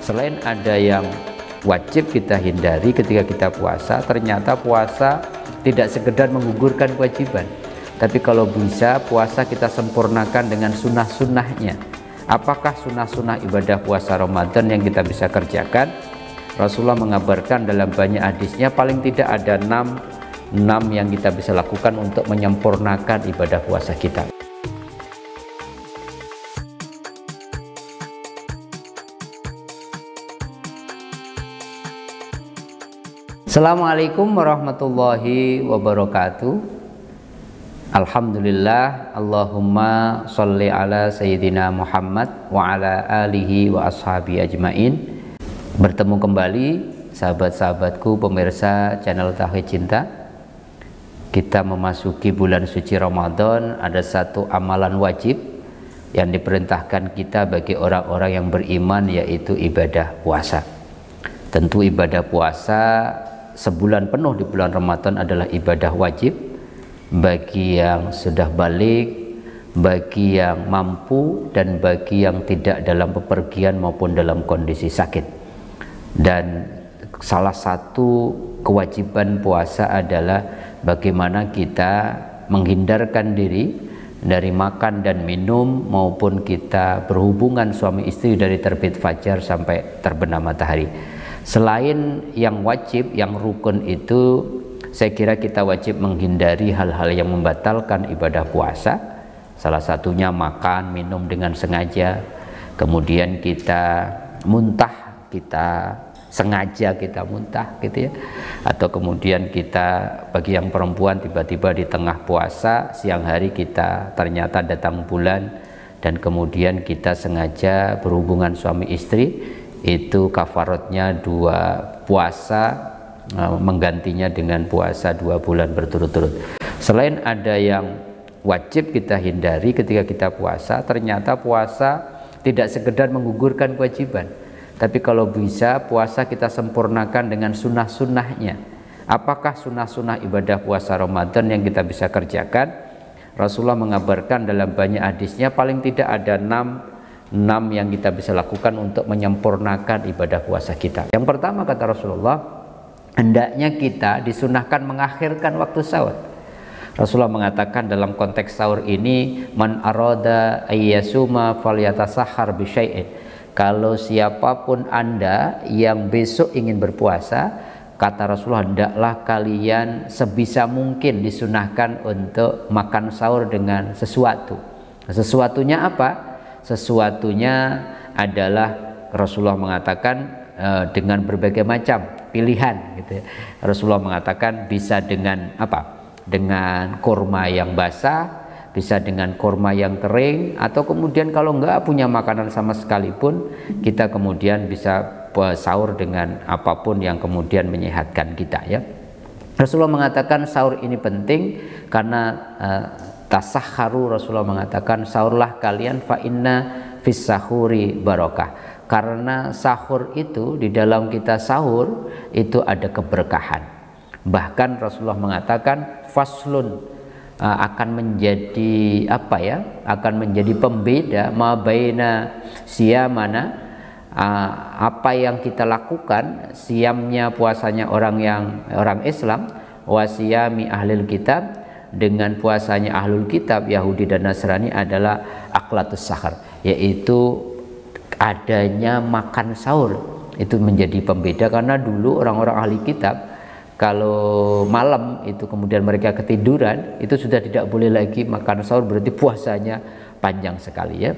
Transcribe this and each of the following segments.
Selain ada yang wajib kita hindari ketika kita puasa, ternyata puasa tidak sekedar menggugurkan kewajiban, tapi kalau bisa puasa kita sempurnakan dengan sunnah-sunnahnya. Apakah sunnah-sunnah ibadah puasa Ramadan yang kita bisa kerjakan? Rasulullah mengabarkan dalam banyak hadisnya paling tidak ada 6 yang kita bisa lakukan untuk menyempurnakan ibadah puasa kita. Assalamualaikum warahmatullahi wabarakatuh. Alhamdulillah, Allahumma sholli ala Sayyidina Muhammad wa ala alihi wa ashabi ajmain. Bertemu kembali sahabat-sahabatku pemirsa channel Tauhid Cinta. Kita memasuki bulan suci Ramadan, ada satu amalan wajib yang diperintahkan kita bagi orang-orang yang beriman, yaitu ibadah puasa. Tentu ibadah puasa sebulan penuh di bulan Ramadan adalah ibadah wajib bagi yang sudah balik, bagi yang mampu, dan bagi yang tidak dalam bepergian maupun dalam kondisi sakit. Dan salah satu kewajiban puasa adalah bagaimana kita menghindarkan diri dari makan dan minum, maupun kita berhubungan suami istri dari terbit fajar sampai terbenam matahari. Selain yang wajib, yang rukun itu, saya kira kita wajib menghindari hal-hal yang membatalkan ibadah puasa. Salah satunya makan, minum dengan sengaja, kemudian kita muntah, kita sengaja kita muntah gitu ya, atau kemudian kita, bagi yang perempuan, tiba-tiba di tengah puasa, siang hari kita ternyata datang bulan, dan kemudian kita sengaja berhubungan suami istri, itu kafaratnya 2 puasa, menggantinya dengan puasa 2 bulan berturut-turut. Selain ada yang wajib kita hindari ketika kita puasa, ternyata puasa tidak sekedar menggugurkan kewajiban, tapi kalau bisa puasa kita sempurnakan dengan sunnah-sunnahnya. Apakah sunnah-sunnah ibadah puasa Ramadan yang kita bisa kerjakan? Rasulullah mengabarkan dalam banyak hadisnya paling tidak ada 6 yang kita bisa lakukan untuk menyempurnakan ibadah puasa kita. Yang pertama, kata Rasulullah, hendaknya kita disunahkan mengakhirkan waktu sahur. Rasulullah mengatakan dalam konteks sahur ini, man arada ayyasuma falyatasahhar bisyai'in. Kalau siapapun Anda yang besok ingin berpuasa, kata Rasulullah, hendaklah kalian sebisa mungkin disunahkan untuk makan sahur dengan sesuatu. Sesuatunya apa? Sesuatunya adalah, Rasulullah mengatakan dengan berbagai macam pilihan gitu ya. Rasulullah mengatakan bisa dengan apa? Dengan kurma yang basah, bisa dengan kurma yang kering, atau kemudian kalau enggak punya makanan sama sekali pun, kita kemudian bisa sahur dengan apapun yang kemudian menyehatkan kita ya. Rasulullah mengatakan sahur ini penting karena tasahharu, Rasulullah mengatakan sahurlah kalian fa inna fis sahuri barokah, karena sahur itu, di dalam kita sahur itu ada keberkahan. Bahkan Rasulullah mengatakan faslun, akan menjadi apa ya, akan menjadi pembeda ma baina siyamana, apa yang kita lakukan, siamnya puasanya orang Islam, wasiyami ahlil kitab, dengan puasanya ahlul kitab Yahudi dan Nasrani, adalah aklatus sahar, yaitu adanya makan sahur. Itu menjadi pembeda, karena dulu orang-orang ahli kitab kalau malam itu kemudian mereka ketiduran, itu sudah tidak boleh lagi makan sahur, berarti puasanya panjang sekali ya.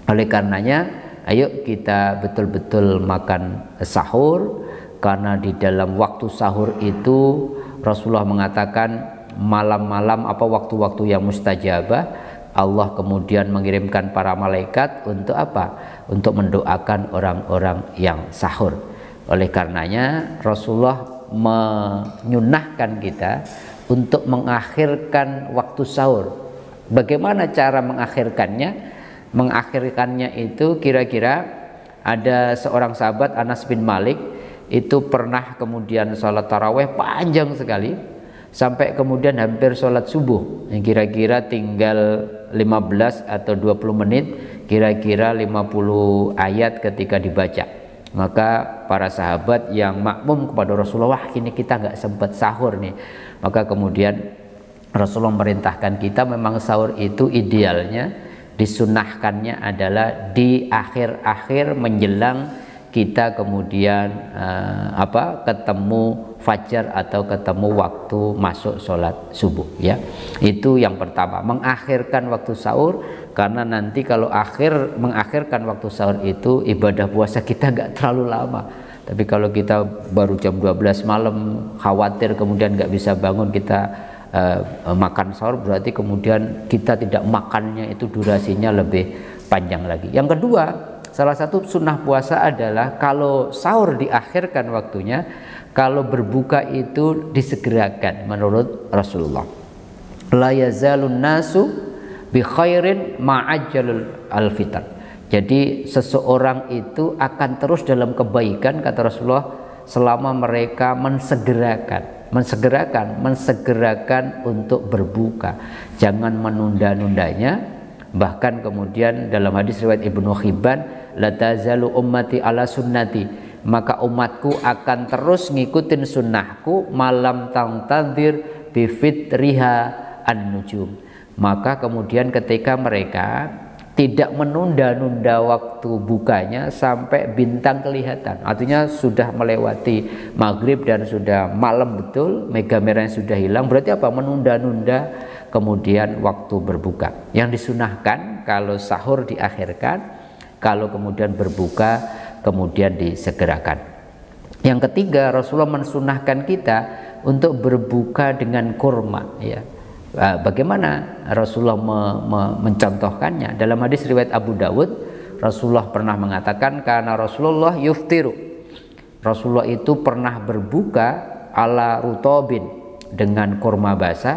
Oleh karenanya ayo kita betul-betul makan sahur, karena di dalam waktu sahur itu Rasulullah mengatakan malam-malam apa waktu-waktu yang mustajabah, Allah kemudian mengirimkan para malaikat untuk apa? Untuk mendoakan orang-orang yang sahur. Oleh karenanya Rasulullah menyunahkan kita untuk mengakhirkan waktu sahur. Bagaimana cara mengakhirkannya? Mengakhirkannya itu kira-kira ada seorang sahabat, Anas bin Malik, itu pernah kemudian sholat taraweh panjang sekali, sampai kemudian hampir sholat subuh, kira-kira tinggal 15 atau 20 menit, kira-kira 50 ayat ketika dibaca. Maka para sahabat yang makmum kepada Rasulullah, wah ini kita nggak sempat sahur nih. Maka kemudian Rasulullah merintahkan kita, memang sahur itu idealnya disunahkannya adalah di akhir-akhir menjelang kita kemudian ketemu fajar atau ketemu waktu masuk sholat subuh, ya. Itu yang pertama, mengakhirkan waktu sahur, karena nanti kalau mengakhirkan waktu sahur itu ibadah puasa kita nggak terlalu lama. Tapi kalau kita baru jam 12 malam khawatir kemudian nggak bisa bangun, kita makan sahur, berarti kemudian kita tidak makannya itu durasinya lebih panjang lagi. Yang kedua, salah satu sunnah puasa adalah kalau sahur diakhirkan waktunya, kalau berbuka itu disegerakan menurut Rasulullah. La yazalun nasu bi khairin ma'ajjalul al-fitar. Jadi seseorang itu akan terus dalam kebaikan, kata Rasulullah, selama mereka mensegerakan untuk berbuka, jangan menunda-nundanya. Bahkan kemudian dalam hadis riwayat Ibnu Hibban, la tazalu ummati ala sunnati, maka umatku akan terus ngikutin sunnahku, malam tangtadir bi fitriha an-nujum. Maka kemudian ketika mereka tidak menunda-nunda waktu bukanya sampai bintang kelihatan, artinya sudah melewati maghrib dan sudah malam betul, mega merahnya sudah hilang, berarti apa? Menunda-nunda kemudian waktu berbuka. Yang disunahkan kalau sahur diakhirkan, kalau kemudian berbuka kemudian disegerakan. Yang ketiga, Rasulullah mensunahkan kita untuk berbuka dengan kurma, ya. Bagaimana Rasulullah mencontohkannya? Dalam hadis riwayat Abu Dawud, Rasulullah pernah mengatakan, karena Rasulullah yuftiru, Rasulullah itu pernah berbuka ala rutobin, dengan kurma basah,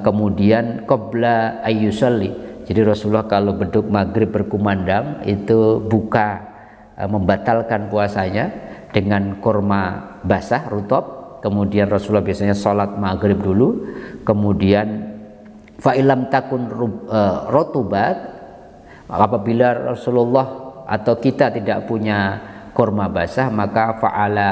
kemudian qabla ayyusalli. Jadi Rasulullah kalau beduk maghrib berkumandang itu buka, membatalkan puasanya dengan kurma basah rutob. Kemudian Rasulullah biasanya sholat maghrib dulu, kemudian fa'ilam takun rotubat, apabila Rasulullah atau kita tidak punya kurma basah, maka fa'ala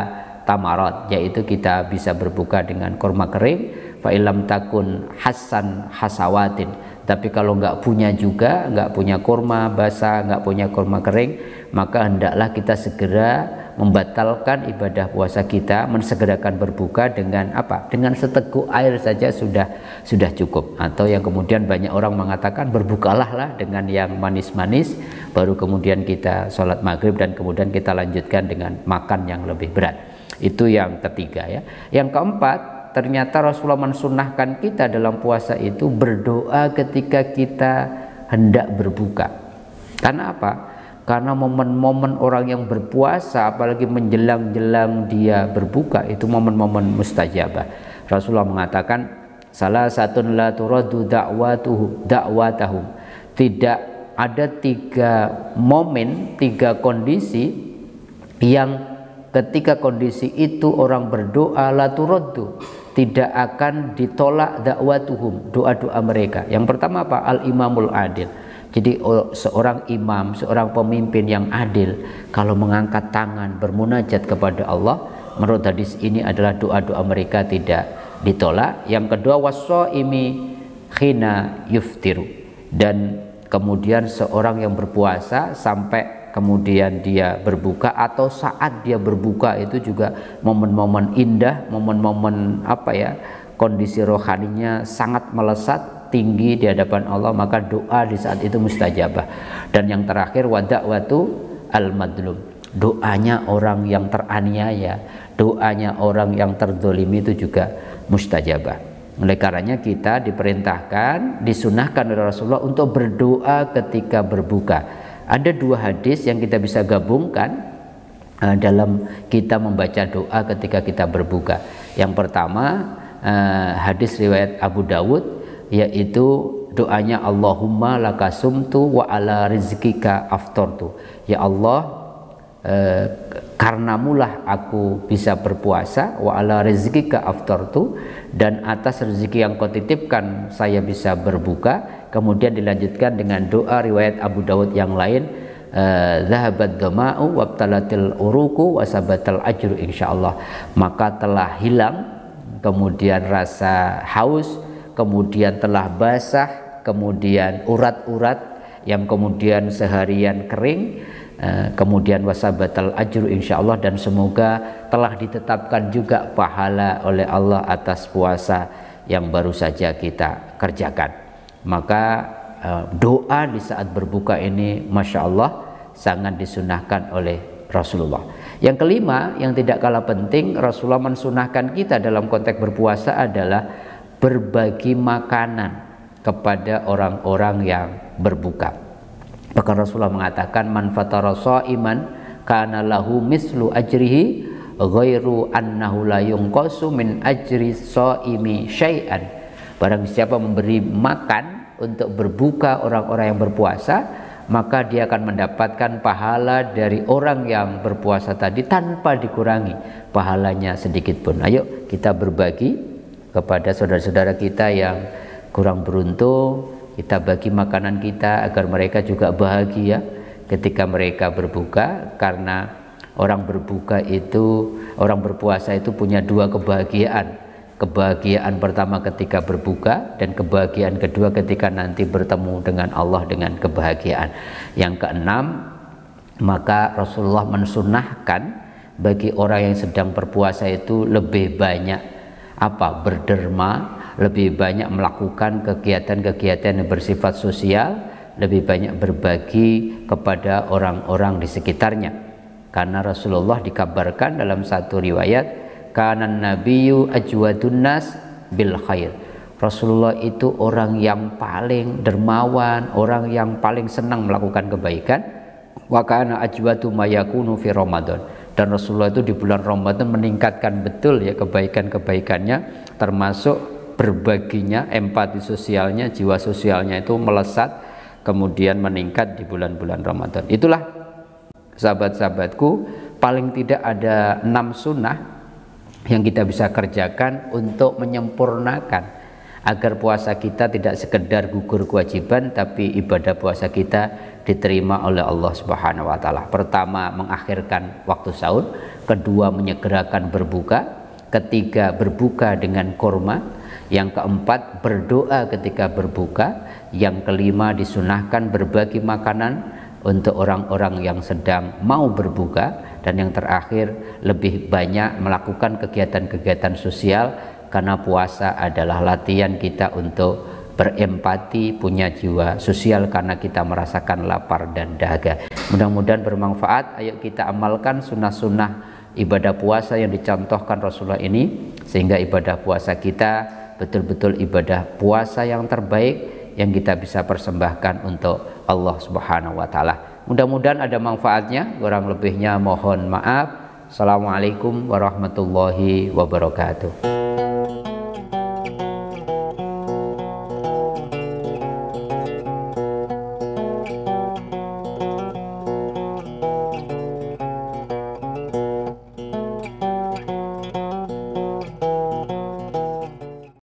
tamarat, yaitu kita bisa berbuka dengan kurma kering. Fa'ilam takun hasan hasawatin, tapi kalau nggak punya juga, nggak punya kurma basah, nggak punya kurma kering, maka hendaklah kita segera membatalkan ibadah puasa kita, mensegerakan berbuka dengan apa? Dengan seteguk air saja sudah cukup. Atau yang kemudian banyak orang mengatakan berbukalah lah dengan yang manis-manis, baru kemudian kita sholat maghrib dan kemudian kita lanjutkan dengan makan yang lebih berat. Itu yang ketiga, ya. Yang keempat, ternyata Rasulullah mensunnahkan kita dalam puasa itu berdoa ketika kita hendak berbuka. Karena apa? Karena momen-momen orang yang berpuasa, apalagi menjelang-jelang dia berbuka, itu momen-momen mustajabah. Rasulullah mengatakan, salah satun la turaddu da'watahum. Tidak ada 3 momen, 3 kondisi yang ketika kondisi itu orang berdoa la turaddu, tidak akan ditolak da'watuhum, doa-doa mereka. Yang pertama apa? Al-imamul adil. Jadi seorang imam, seorang pemimpin yang adil, kalau mengangkat tangan bermunajat kepada Allah, menurut hadis ini adalah doa-doa mereka tidak ditolak. Yang kedua, wassaimi khina yuftiru, dan kemudian seorang yang berpuasa sampai kemudian dia berbuka, atau saat dia berbuka itu juga momen-momen indah, momen-momen kondisi rohaninya sangat melesat tinggi di hadapan Allah, maka doa di saat itu mustajabah. Dan yang terakhir, wada'watu al-madlum, doanya orang yang teraniaya, doanya orang yang terzolimi itu juga mustajabah. Oleh karenanya kita diperintahkan, disunahkan oleh Rasulullah untuk berdoa ketika berbuka. Ada 2 hadis yang kita bisa gabungkan dalam kita membaca doa ketika kita berbuka. Yang pertama, hadis riwayat Abu Dawud, yaitu doanya Allahumma lakasumtu wa ala rizkika aftortu. Ya Allah, karenamulah aku bisa berpuasa, wa ala rizkika aftortu, dan atas rezeki yang kau titipkan saya bisa berbuka. Kemudian dilanjutkan dengan doa riwayat Abu Dawud yang lain, zahabat dhama'u wabtalatil uruku wasabatal ajru insyaallah, maka telah hilang kemudian rasa haus, kemudian telah basah, kemudian urat-urat yang kemudian seharian kering, kemudian wasabatal ajru insyaallah, dan semoga telah ditetapkan juga pahala oleh Allah atas puasa yang baru saja kita kerjakan. Maka doa di saat berbuka ini Masya Allah sangat disunahkan oleh Rasulullah. Yang kelima yang tidak kalah penting, Rasulullah mensunahkan kita dalam konteks berpuasa adalah berbagi makanan kepada orang-orang yang berbuka. Bahkan Rasulullah mengatakan, man fatara shaiman kana lahu mislu ajrihi ghairu annahu la yunqasu min ajri shaimi syai'an. Barang siapa memberi makan untuk berbuka orang-orang yang berpuasa, maka dia akan mendapatkan pahala dari orang yang berpuasa tadi tanpa dikurangi pahalanya sedikit pun. Ayo kita berbagi kepada saudara-saudara kita yang kurang beruntung, kita bagi makanan kita agar mereka juga bahagia ketika mereka berbuka. Karena orang berbuka itu, orang berpuasa itu punya dua kebahagiaan. Kebahagiaan pertama ketika berbuka, dan kebahagiaan kedua ketika nanti bertemu dengan Allah dengan kebahagiaan. Yang keenam, maka Rasulullah mensunahkan bagi orang yang sedang berpuasa itu lebih banyak berderma, lebih banyak melakukan kegiatan-kegiatan yang bersifat sosial, lebih banyak berbagi kepada orang-orang di sekitarnya. Karena Rasulullah dikabarkan dalam satu riwayat, kanan nabiyyu ajwadun nas bil khair. Rasulullah itu orang yang paling dermawan, orang yang paling senang melakukan kebaikan. Wa kana ajwadu mayakunu fi Ramadan. Dan Rasulullah itu di bulan Ramadan meningkatkan betul ya kebaikan-kebaikannya, termasuk berbaginya, empati sosialnya, jiwa sosialnya itu melesat, kemudian meningkat di bulan-bulan Ramadan. Itulah sahabat-sahabatku, paling tidak ada 6 sunnah yang kita bisa kerjakan untuk menyempurnakan agar puasa kita tidak sekedar gugur kewajiban, tapi ibadah puasa kita diterima oleh Allah Subhanahu wa taala. Pertama, mengakhirkan waktu sahur, kedua menyegerakan berbuka, ketiga berbuka dengan kurma, yang keempat berdoa ketika berbuka, yang kelima disunahkan berbagi makanan untuk orang-orang yang sedang mau berbuka, dan yang terakhir lebih banyak melakukan kegiatan-kegiatan sosial, karena puasa adalah latihan kita untuk berempati, punya jiwa sosial karena kita merasakan lapar dan dahaga. Mudah-mudahan bermanfaat. Ayo kita amalkan sunnah-sunnah ibadah puasa yang dicontohkan Rasulullah ini, sehingga ibadah puasa kita betul-betul ibadah puasa yang terbaik yang kita bisa persembahkan untuk Allah Subhanahu wa taala. Mudah-mudahan ada manfaatnya, kurang lebihnya mohon maaf. Assalamualaikum warahmatullahi wabarakatuh.